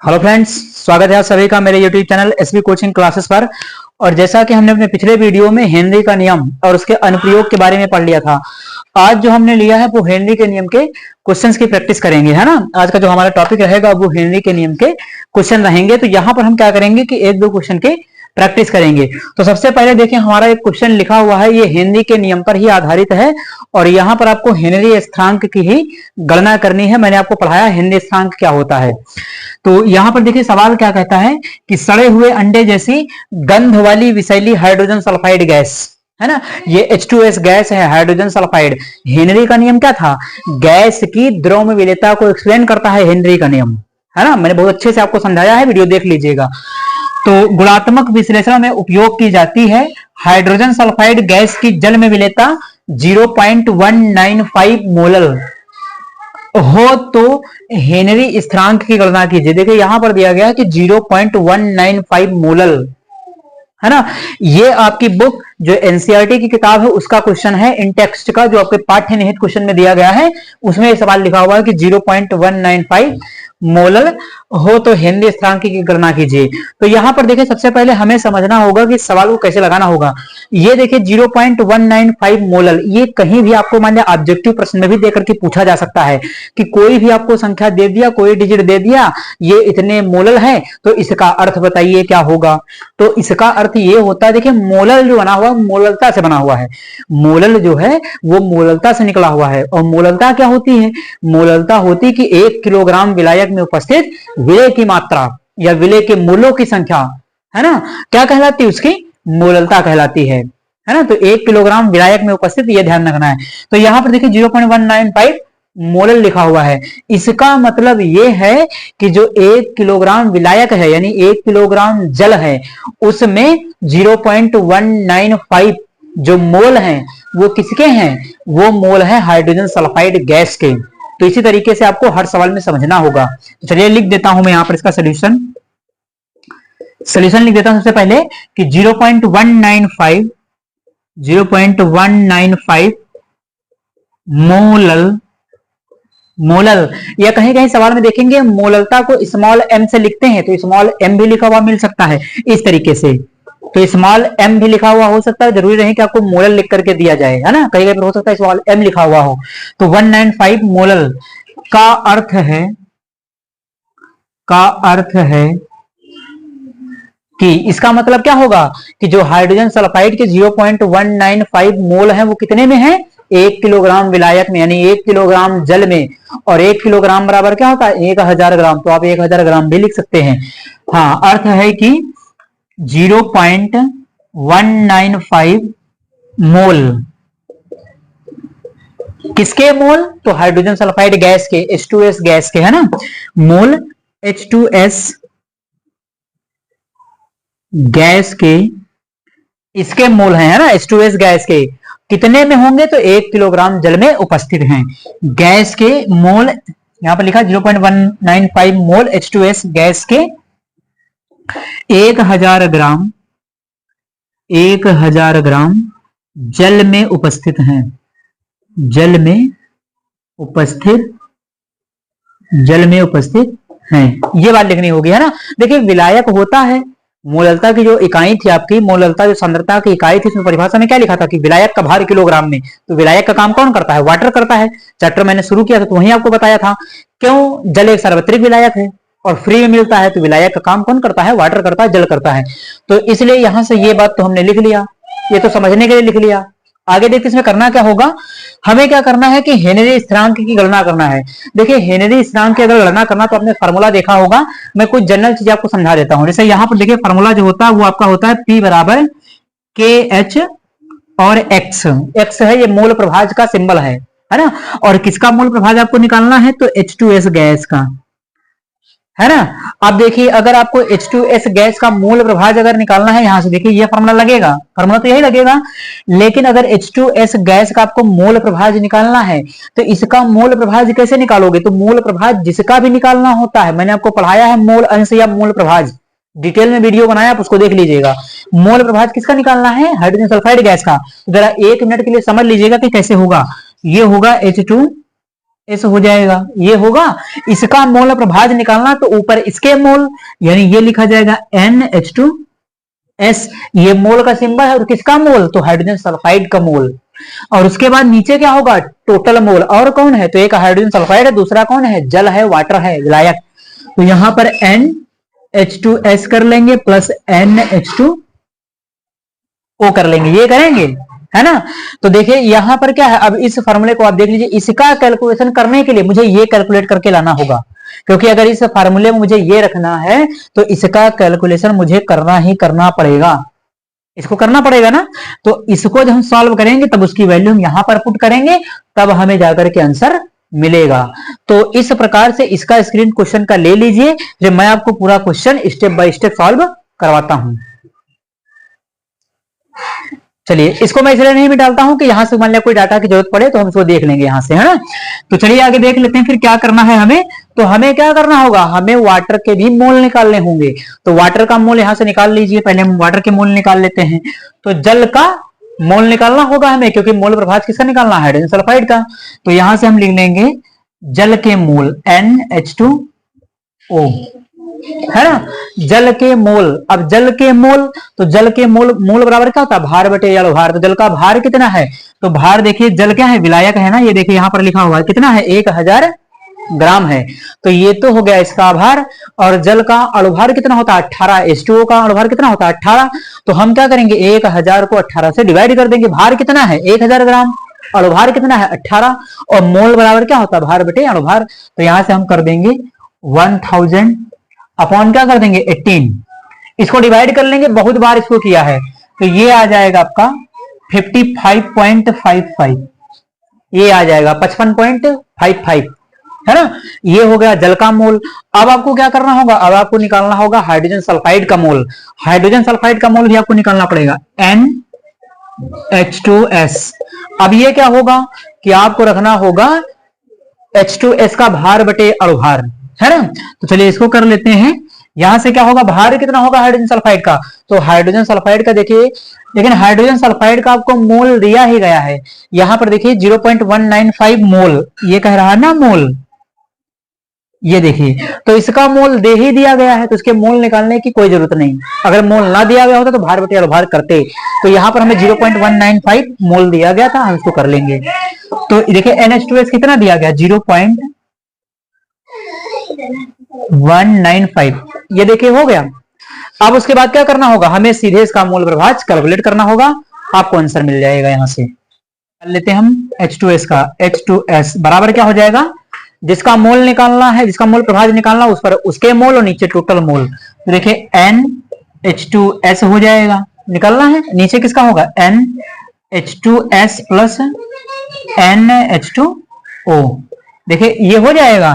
Hello friends, स्वागत है आप सभी का मेरे YouTube channel SB coaching classes पर। और जैसा कि हमने अपने पिछले वीडियो में हेनरी का नियम और उसके अनुप्रयोग के बारे में पढ़ लिया था, आज जो हमने लिया है वो हेनरी के नियम के क्वेश्चंस की प्रैक्टिस करेंगे, है ना। आज का जो हमारा टॉपिक रहेगा वो हेनरी के नियम के क्वेश्चन रहेंगे। तो यहाँ पर हम क्या करेंगे कि एक दो क्वेश्चन के प्रैक्टिस करेंगे। तो सबसे पहले देखिए, हमारा एक क्वेश्चन लिखा हुआ है, ये हेनरी के नियम पर ही आधारित है और यहाँ पर आपको हेनरी स्थिरांक की ही गणना करनी है। मैंने आपको पढ़ाया हेनरी स्थिरांक क्या होता है। तो यहाँ पर देखिए सवाल क्या कहता है कि सड़े हुए अंडे जैसी गंध वाली विषैली हाइड्रोजन सल्फाइड गैस, है ना, ये H2S गैस है, हाइड्रोजन सल्फाइड। हेनरी का नियम क्या था? गैस की द्रव में विलेयता को एक्सप्लेन करता है हेनरी का नियम, है ना। मैंने बहुत अच्छे से आपको समझाया है, वीडियो देख लीजिएगा। तो गुणात्मक विश्लेषण में उपयोग की जाती है हाइड्रोजन सल्फाइड गैस की जल में विलेयता 0.195 मोलर हो तो हेनरी स्थिरांक की गणना कीजिए। देखिए यहां पर दिया गया है कि 0.195 मोलर, है ना। ये आपकी बुक जो एनसीईआरटी की किताब है उसका क्वेश्चन है, इन टेक्स्ट का जो आपके पाठ्य निहित क्वेश्चन में दिया गया है उसमें ये सवाल लिखा हुआ है कि 0.195 मोलर हो तो हेनरी स्थिरांक की गणना कीजिए। तो यहां पर देखिए सबसे पहले हमें समझना होगा कि सवाल को कैसे लगाना होगा। ये देखिए 0.195 मोलर, ये कहीं भी आपको मान लिया ऑब्जेक्टिव प्रश्न में भी देकर के पूछा जा सकता है कि कोई भी आपको संख्या दे दिया, कोई डिजिट दे दिया, ये इतने मोलर है तो इसका अर्थ बताइए क्या होगा। तो इसका अर्थ ये होता है, देखिए मोलर जो बना हुआ मोलरता से बना हुआ है, मोलर जो है वो मोलरता से निकला हुआ है। और मोलरता क्या होती है? मोलरता होती कि 1 किलोग्राम विलायक में उपस्थित विलेय की मात्रा या विलेय के मोलों की संख्या, है ना, क्या कहलाती है? उसकी मोलरता कहलाती है ना। तो 1 किलोग्राम विलायक में उपस्थित, ये ध्यान रखना है। तो यहां पर देखिए 0.195 मोलर लिखा हुआ है। इसका मतलब यह है कि जो 1 किलोग्राम विलायक है यानी 1 किलोग्राम जल है उसमें 0.195 जो मोल हैं वो किसके हैं? वो मोल है हाइड्रोजन सल्फाइड गैस के। तो इसी तरीके से आपको हर सवाल में समझना होगा। तो चलिए लिख देता हूं मैं यहां पर इसका सोल्यूशन लिख देता हूं। सबसे पहले कि 0.195 मोलर या कहीं कहीं सवाल में देखेंगे मोलरता को स्मॉल m से लिखते हैं, तो स्मॉल m भी लिखा हुआ मिल सकता है इस तरीके से। तो स्मॉल m भी लिखा हुआ हो सकता है, जरूरी नहीं कि आपको मोलर लिख करके दिया जाए, है ना। कहीं कहीं पर हो सकता है स्मॉल m लिखा हुआ हो। तो 195 मोलर का अर्थ है कि इसका मतलब क्या होगा कि जो हाइड्रोजन सल्फाइड के 0.195 मोल है वो कितने में है? 1 किलोग्राम विलायक में, यानी 1 किलोग्राम जल में। और 1 किलोग्राम बराबर क्या होता है? 1000 ग्राम। तो आप 1000 ग्राम भी लिख सकते हैं। हाँ, अर्थ है कि 0.195 मोल किसके मोल? तो हाइड्रोजन सल्फाइड गैस के, H2S गैस के, है ना। मोल H2S गैस के, इसके मोल हैं, है ना, H2S गैस के कितने में होंगे? तो 1 किलोग्राम जल में उपस्थित हैं। गैस के मोल यहां पर लिखा 0.195 मोल H2S गैस के 1000 ग्राम जल में उपस्थित हैं। जल में उपस्थित हैं, ये बात लिखनी होगी, है ना। देखिए विलायक होता है, मोलरता की जो इकाई थी आपकी, मोलरता जो सांद्रता की इकाई थी, उसमें परिभाषा में क्या लिखा था कि विलायक का भार किलोग्राम में। तो विलायक का काम कौन करता है? वाटर करता है। चैप्टर मैंने शुरू किया था तो वहीं आपको बताया था। क्यों? जल एक सार्वत्रिक विलायक है और फ्री में मिलता है, तो विलायक का काम कौन करता है? वाटर करता है, जल करता है। तो इसलिए यहां से ये बात तो हमने लिख लिया, ये तो समझने के लिए लिख लिया। आगे देखते इसमें करना क्या होगा। हमें क्या करना है कि हेनरी स्थिरांक की गणना करना है। देखिए हेनरी स्थिरांक की अगर गणना करना तो आपने फार्मूला देखा होगा, मैं कुछ जनरल चीज आपको समझा देता हूं। जैसे यहां पर देखिए फार्मूला जो होता है वो आपका होता है P बराबर KH और X है, ये मोल प्रभाज का सिंबल है ना। और किसका मोल प्रभाज आपको निकालना है? तो H2S गैस का, है ना। अब देखिए अगर आपको H2S गैस का मोल प्रभाज अगर निकालना है, यहां से देखिए ये फार्मूला लगेगा, फार्मूला तो यही लगेगा। लेकिन अगर H2S गैस का आपको मोल प्रभाज निकालना है तो इसका मोल प्रभाज कैसे निकालोगे? तो मोल प्रभाज जिसका भी निकालना होता है, मैंने आपको पढ़ाया है मोल अंश या मोल प्रभाज, डिटेल में वीडियो बनाया, आप उसको देख लीजिएगा। मोल प्रभाज किसका निकालना है? हाइड्रोजन सल्फाइड गैस का। जरा 1 मिनट के लिए समझ लीजिएगा कि कैसे होगा। ये होगा H2 एस हो जाएगा, ये होगा। इसका मोल प्रभाज निकालना तो ऊपर इसके मोल, यानी ये लिखा जाएगा NH2S, ये मोल का सिंबल है। और किसका मोल? तो हाइड्रोजन सल्फाइड का मोल। और उसके बाद नीचे क्या होगा? Total mole. और कौन है? तो एक हाइड्रोजन सल्फाइड है, दूसरा कौन है? जल है, वाटर है, विलायक। तो यहां पर NH2S कर लेंगे प्लस NH2O कर लेंगे, ये करेंगे, है ना। तो देखिए यहां पर क्या है, अब इस फॉर्मूले को आप देख लीजिए, इसका कैलकुलेशन करने के लिए मुझे ये कैलकुलेट करके लाना होगा, क्योंकि अगर इस फॉर्मूले में मुझे ये रखना है तो इसका कैलकुलेशन मुझे करना ही करना पड़ेगा, इसको करना पड़ेगा ना। तो इसको जब हम सॉल्व करेंगे तब उसकी वैल्यू हम यहां पर पुट करेंगे, तब हमें जाकर के आंसर मिलेगा। तो इस प्रकार से इसका स्क्रीन क्वेश्चन का ले लीजिए, फिर मैं आपको पूरा question step by step solve करवाता हूं। चलिए, इसको मैं इसलिए नहीं भी डालता हूं कि यहां से मान लिया कोई डाटा की जरूरत पड़े तो हम इसको देख लेंगे यहां से, है ना। तो चलिए आगे देख लेते हैं फिर क्या करना है हमें। तो हमें क्या करना होगा, हमें वाटर के भी मोल निकालने होंगे। तो वाटर का मोल यहां से निकाल लीजिए, पहले हम वाटर के मोल निकाल लेते हैं। तो जल का मोल निकालना होगा हमें, क्योंकि मोल प्रभाज किसका निकालना है? हाइड्रोजन सल्फाइड का। तो यहां से हम लिख लेंगे जल के मोल NH2O, है ना। जल के मोल, अब जल के मोल, तो जल के मोल, मोल बराबर क्या होता है? भार बटे जल भार। तो जल का भार कितना है? तो भार देखिए, जल क्या है? विलायक है ना, ये देखिए यहां पर लिखा हुआ है कितना है? 1000 ग्राम है। तो ये तो हो गया इसका भार। और जल का अणुभार कितना होता है? 18। H2O का अणुभार कितना होता है? 18। तो हम क्या करेंगे, 1000 को 18 से डिवाइड कर देंगे। भार कितना है? 1000 ग्राम, अणुभार कितना है? 18। और मोल बराबर क्या होता है? भार बटे अणुभार। तो यहां से हम कर देंगे 1000 अपॉन क्या कर देंगे? 18। इसको डिवाइड कर लेंगे, बहुत बार इसको किया है, तो ये आ जाएगा आपका 55.55, ये आ जाएगा 55.55, है ना। ये हो गया जल का मोल। अब आपको क्या करना होगा? अब आपको निकालना होगा हाइड्रोजन सल्फाइड का मोल। हाइड्रोजन सल्फाइड का मोल भी आपको निकालना पड़ेगा, NH2S। अब ये क्या होगा कि आपको रखना होगा H2S का भार बटे अणुभार, है ना। तो चलिए इसको कर लेते हैं। यहां से क्या होगा? भार कितना होगा हाइड्रोजन सल्फाइड का? तो हाइड्रोजन सल्फाइड का देखिए, लेकिन हाइड्रोजन सल्फाइड का आपको मोल दिया ही गया है। यहां पर देखिए 0.195 मोल, ये कह रहा है ना मोल, ये देखिए। तो इसका मोल दे ही दिया गया है, तो इसके मोल निकालने की कोई जरूरत नहीं। अगर मोल ना दिया गया होता तो भार बटे अणुभार करते। तो यहां पर हमें 0.195 मोल दिया गया था, हम इसको कर लेंगे। तो देखिए NH2S कितना दिया गया? 0.195, ये देखिए हो गया। अब उसके बाद क्या करना होगा? हमें सीधे इसका मोल प्रभाज कैलकुलेट करना होगा, आपको आंसर मिल जाएगा। यहां से लेते हैं हम H2S का, H2S बराबर क्या हो जाएगा? जिसका मोल निकालना है, जिसका मोल प्रभाज निकालना, उस पर उसके मोल और नीचे टोटल मोल। तो देखिए NH2S हो जाएगा, निकालना है। नीचे किसका होगा? NH2S plus NH2O। देखिए ये हो जाएगा,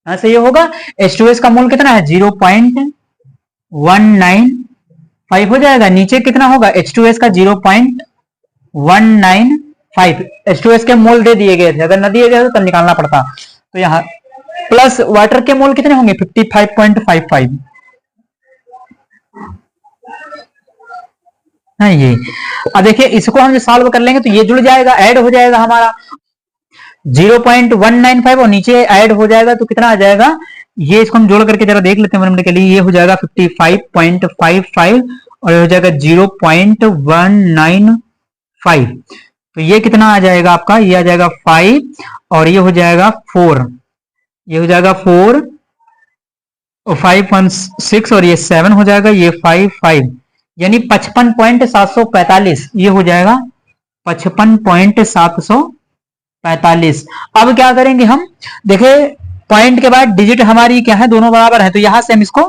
यहां से ये होगा। H2S का मोल कितना है? 0.195 हो जाएगा। नीचे कितना होगा? H2S का 0.195। H2S के मोल दे दिए गए थे, अगर न दिए गए तब निकालना पड़ता। तो यहाँ प्लस वाटर के मोल कितने होंगे? 55.55 है ये। अब देखिए इसको हम सॉल्व कर लेंगे तो ये जुड़ जाएगा, ऐड हो जाएगा हमारा 0.195 और नीचे ऐड हो जाएगा तो कितना आ जाएगा? ये इसको हम जोड़ करके जरा देख लेते हैं मिनट के लिए। ये हो जाएगा 55.55 और ये हो जाएगा 0.195। तो ये कितना आ जाएगा आपका? ये आ जाएगा 5 और ये हो जाएगा 4, ये हो जाएगा 4 और 5 1 6 और ये 7 हो जाएगा, ये 5 5, यानी 55.745 ये हो जाएगा 55.745। अब क्या करेंगे हम? देखिए पॉइंट के बाद डिजिट हमारी क्या है? दोनों बराबर है, तो यहां से हम इसको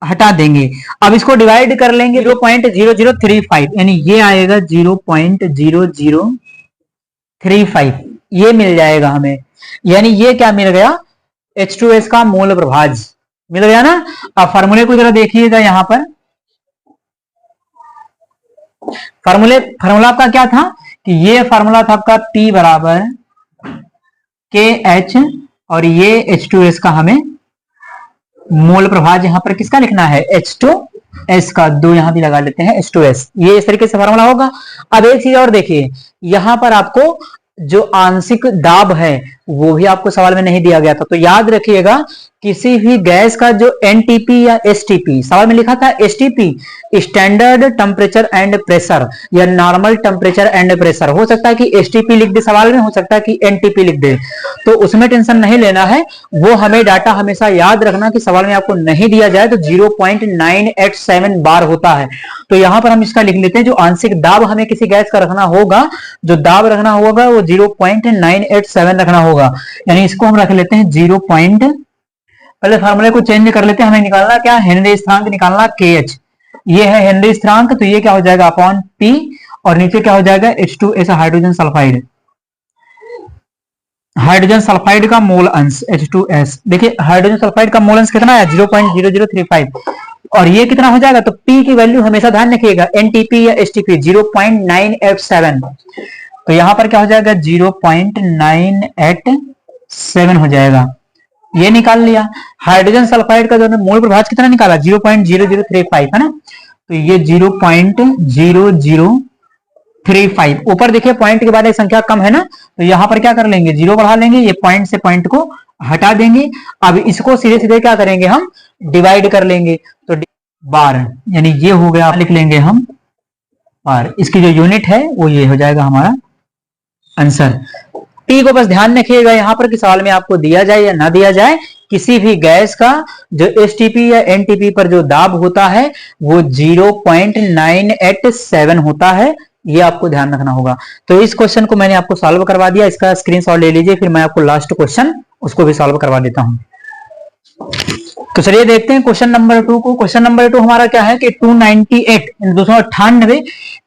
हटा देंगे। अब इसको डिवाइड कर लेंगे 0.0035, यानी ये आएगा 0.0035, ये मिल जाएगा हमें। यानी ये क्या मिल गया? H2S का मोल प्रभाज मिल गया ना। अब फार्मूले को जरा देखिएगा, यहां पर फार्मूला आपका क्या था कि ये फार्मूला था आपका P बराबर KH और ये H2S का हमें मोल प्रभाज यहां पर किसका लिखना है? H2S का। दो यहां भी लगा लेते हैं H2S, ये इस तरीके से फार्मूला होगा। अब एक चीज और देखिए, यहां पर आपको जो आंशिक दाब है वो भी आपको सवाल में नहीं दिया गया था। तो याद रखिएगा, किसी भी गैस का जो एनटीपी या एसटीपी, सवाल में लिखा था STP standard temperature and pressure या नॉर्मल टेम्परेचर एंड प्रेशर, हो सकता है कि एसटीपी लिख दे सवाल में, हो सकता है कि एनटीपी लिख दे, तो उसमें टेंशन नहीं लेना है। वो हमें डाटा हमेशा याद रखना कि सवाल में आपको नहीं दिया जाए तो 0.987 बार होता है। तो यहां पर हम इसका लिख लेते हैं, जो आंशिक दाब हमें किसी गैस का रखना होगा, जो दाब रखना होगा वो 0.987 रखना होगा, यानी इसको हम रख लेते हैं 0. पहले फार्मूले को चेंज कर लेते हैं, हमें निकालना क्या, हेनरी स्थिरांक निकालना KH, ये है हेनरी स्थिरांक, तो ये क्या हो जाएगा अपॉन P, और नीचे क्या हो जाएगा H2S hydrogen sulphide, hydrogen sulphide का मोल अंश H2S। देखिए हाइड्रोजन सल्फाइड का मोल अंश कितना है 0.0035, और ये कितना हो जाएगा, तो P की वैल्यू हमेशा ध्यान रखिएगा, NTP या STP 0.987, तो यहां पर क्या हो जाएगा 0.987 हो जाएगा, ये निकाल लिया। हाइड्रोजन सल्फाइड का जो मोल प्रभाज कितना निकाला 0.0035 है ना, तो ये 0.0035, ऊपर देखिए पॉइंट के बाद एक संख्या कम है ना, तो यहां पर क्या कर लेंगे 0 बढ़ा लेंगे, ये पॉइंट से पॉइंट को हटा देंगे। अब इसको सीधे सीधे क्या करेंगे हम डिवाइड कर लेंगे, तो बार, यानी ये हो गया, लिख लेंगे हम बार, इसकी जो यूनिट है वो ये हो जाएगा हमारा आंसर। टी को बस ध्यान रखिएगा यहाँ पर कि सवाल में आपको दिया जाए या ना दिया जाए, किसी भी गैस का जो एसटीपी या एनटीपी पर जो दाब होता है वो 0.987 होता है, ये आपको ध्यान रखना होगा। तो इस क्वेश्चन को मैंने आपको सॉल्व करवा दिया, इसका स्क्रीनशॉट ले लीजिए, फिर मैं आपको लास्ट क्वेश्चन उसको भी सॉल्व करवा देता हूं। तो चलिए देखते हैं क्वेश्चन नंबर 2 को। क्वेश्चन नंबर 2 हमारा क्या है कि 298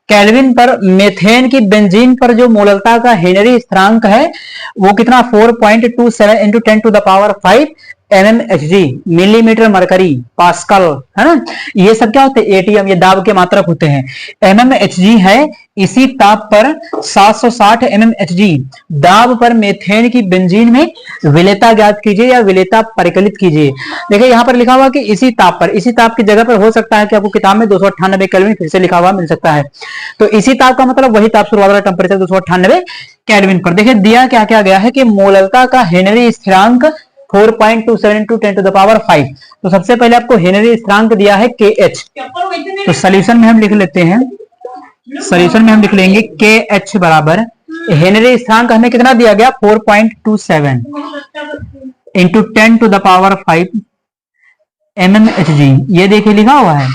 केल्विन पर मेथेन की बेंजीन पर जो मोललता का हेनरी स्थिरांक है वो कितना 4.27 into 10 to the power 5 mmHg, millimetre mercury pascal, है ना, ये सब क्या होते हैं एटीएम, ये दाब के मात्रक होते हैं। mmHg है, इसी ताप पर 760 mmHg दाब पर मेथेन की बेंजीन में विलेयता ज्ञात कीजिए या विलेयता परिकलित कीजिए। देखिए यहाँ पर लिखा हुआ कि इसी ताप पर, इसी ताप की जगह पर हो सकता है कि आपको किताब में 298 केल्विन फिर से लिखा हुआ मिल सकता है, तो इसी ताप का मतलब वही ताप शुरुआत वाला टेम्परेचर 298 केल्विन पर। देखिए दिया क्या क्या गया है कि मोललता का हेनरी स्थिरांक 4.27 इंटू 10 टू द पावर 5, तो सबसे पहले आपको हेनरी स्थिरांक दिया है KH, तो सोल्यूशन में हम लिख लेते हैं, सोल्यूशन में हम लिख लेंगे KH बराबर हेनरी स्थिरांक हमें कितना दिया गया 4.27 into 10 to the power 5 mmHg, ये देखिए लिखा हुआ है।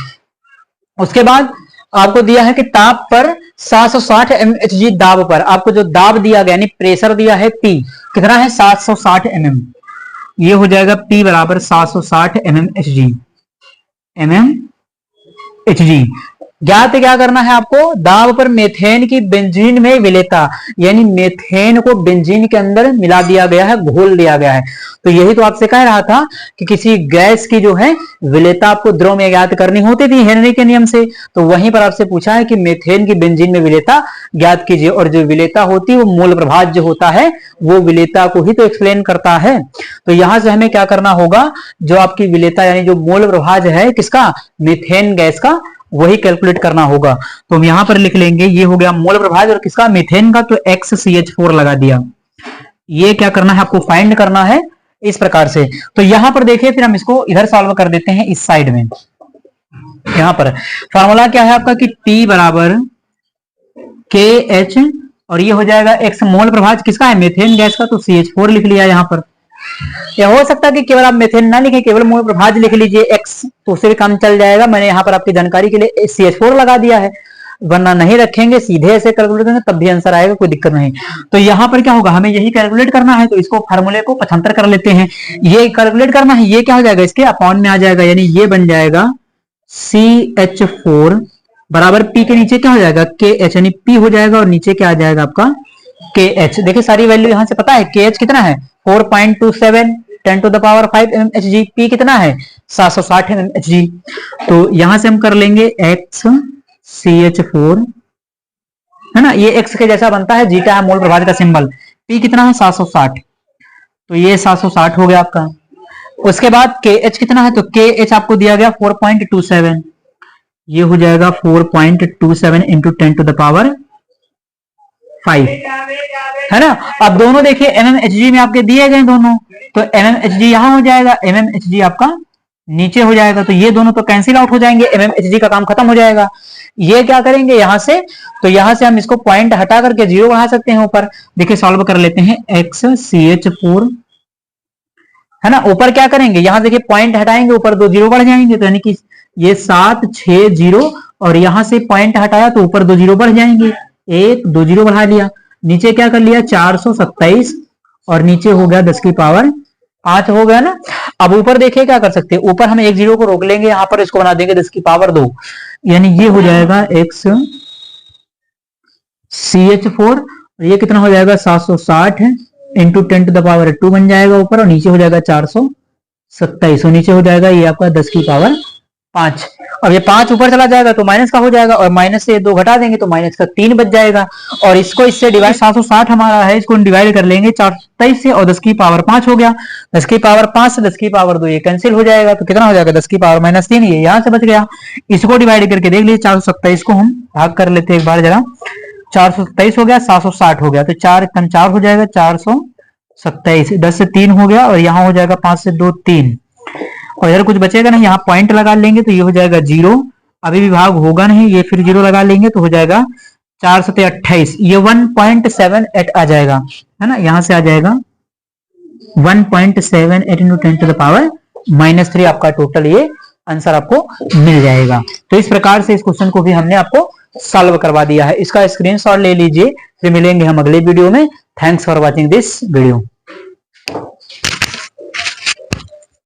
उसके बाद आपको दिया है कि ताप पर 760 mmHg दाब पर, आपको जो दाब दिया गया यानी प्रेशर दिया है P कितना है 760 mm, ये हो जाएगा P बराबर 760 mmHg। ज्ञात क्या करना है आपको, दाब पर मेथेन की बेंजीन में विलेयता, यानी मेथेन को बेंजीन के अंदर मिला दिया गया है, घोल दिया गया है। तो यही तो आपसे कह रहा था कि किसी गैस की जो है विलेयता आपको द्रव में ज्ञात करनी होती थी हेनरी के नियम से, तो वहीं पर आपसे पूछा है कि मेथेन की बेंजीन में विलेयता ज्ञात कीजिए, और जो विलेयता होती है वो मोल प्रभाज जो होता है वो विलेयता को ही तो एक्सप्लेन करता है। तो यहां से हमें क्या करना होगा, जो आपकी विलेयता यानी जो मोल प्रभाज है किसका, मेथेन गैस का, वही कैलकुलेट करना होगा। तो हम यहां पर लिख लेंगे, ये हो गया मोल प्रभाज और किसका, मेथेन का, तो XCH4 लगा दिया। ये क्या करना है आपको फाइंड करना है इस प्रकार से। तो यहां पर देखिए फिर हम इसको इधर सॉल्व कर देते हैं इस साइड में। यहां पर फॉर्मूला क्या है आपका कि T बराबर KH, और ये हो जाएगा X, मोल प्रभाज किसका है मेथेन गैस का, तो CH4 लिख लिया यहां पर। या हो सकता है कि केवल आप मेथेन ना लिखें, केवल मोल प्रभाज लिख लीजिए X, तो उससे भी काम चल जाएगा। मैंने यहाँ पर आपकी जानकारी के लिए CH4 लगा दिया है, वरना नहीं रखेंगे सीधे ऐसे कैलकुलेट करेंगे तब भी आंसर आएगा, कोई दिक्कत नहीं। तो यहाँ पर क्या होगा, हमें यही कैलकुलेट करना है, तो इसको फार्मूले को 75 कर लेते हैं। ये कैलकुलेट करना है, ये क्या हो जाएगा इसके अपॉन में आ जाएगा, यानी ये बन जाएगा CH4 बराबर P के नीचे क्या हो जाएगा KH, यानी P हो जाएगा और नीचे क्या आ जाएगा आपका KH। देखिए सारी वैल्यू यहां से पता है, KH कितना है 4.27 10 to the power 5 mmHg, P कितना है 760 mmHg। तो यहां से हम कर लेंगे XCH4, है ना, ये X के जैसा बनता है, जीटा है मोल प्रभाज का सिंबल, P कितना है 760, तो ये 760 हो गया आपका। उसके बाद KH कितना है, तो KH आपको दिया गया 4.27, ये हो जाएगा 4.27 इंटू 10 टू द पावर 5, है ना। अब दोनों देखिए MMHG में आपके दिए गए दोनों, तो MMHG यहां हो जाएगा, MMHG आपका नीचे हो जाएगा, तो ये दोनों तो कैंसिल आउट हो जाएंगे, MMHG का काम खत्म हो जाएगा। ये क्या करेंगे यहां से, तो यहां से हम इसको पॉइंट हटा करके 0 बढ़ा सकते हैं ऊपर। देखिए सॉल्व कर लेते हैं, XCH4, है ना। ऊपर क्या करेंगे, यहां देखिए पॉइंट हटाएंगे, ऊपर 2 0 बढ़ जाएंगे, तो यानी कि ये 7 6 0, और यहां से पॉइंट हटाया तो ऊपर 2 0 बढ़ जाएंगे, 1 2 0 बढ़ा लिया, नीचे क्या कर लिया 427, और नीचे हो गया 10 की पावर 5 हो गया ना। अब ऊपर देखिए क्या कर सकते हैं, ऊपर हम 1 0 को रोक लेंगे, यहां पर इसको बना देंगे 10 की पावर 2, यानी ये हो जाएगा XCH4, ये कितना हो जाएगा 760 इंटू 10 टू द पावर 2 बन जाएगा ऊपर, और नीचे हो जाएगा 427, और नीचे हो जाएगा ये आपका 10 की पावर 5। अब ये 5 ऊपर चला जाएगा तो माइनस का हो जाएगा, और माइनस से 2 घटा देंगे तो माइनस का 3 बच जाएगा, और इसको इससे डिवाइड 760 हमारा है, इसको डिवाइड कर लेंगे 427 से, और 10 की पावर 5 हो गया, 10 की पावर 5 से 10 की पावर 2 ये कैंसिल हो जाएगा, तो कितना हो जाएगा 10 की पावर -3, ये यहां से बच गया। इसको डिवाइड करके देख लीजिए, 427 को हम भाग कर लेते हैं एक बार जरा, 427 हो गया, 760 हो गया, तो 4 × 4 हो जाएगा 427, 10 से 3 हो गया, और यहाँ हो जाएगा 5 से 2 3, और इधर कुछ बचेगा नहीं, यहाँ पॉइंट लगा लेंगे तो ये हो जाएगा 0, अभी भी भाग होगा नहीं, ये फिर 0 लगा लेंगे तो हो जाएगा 4 7 28, ये 1.78 आ जाएगा, है ना। यहां से आ जाएगा 1.78 इंटू 10 टू द पावर -3, आपका टोटल ये आंसर आपको मिल जाएगा। तो इस प्रकार से इस क्वेश्चन को भी हमने आपको सॉल्व करवा दिया है, इसका स्क्रीनशॉट ले लीजिए, फिर मिलेंगे हम अगले वीडियो में। Thanks for watching this video.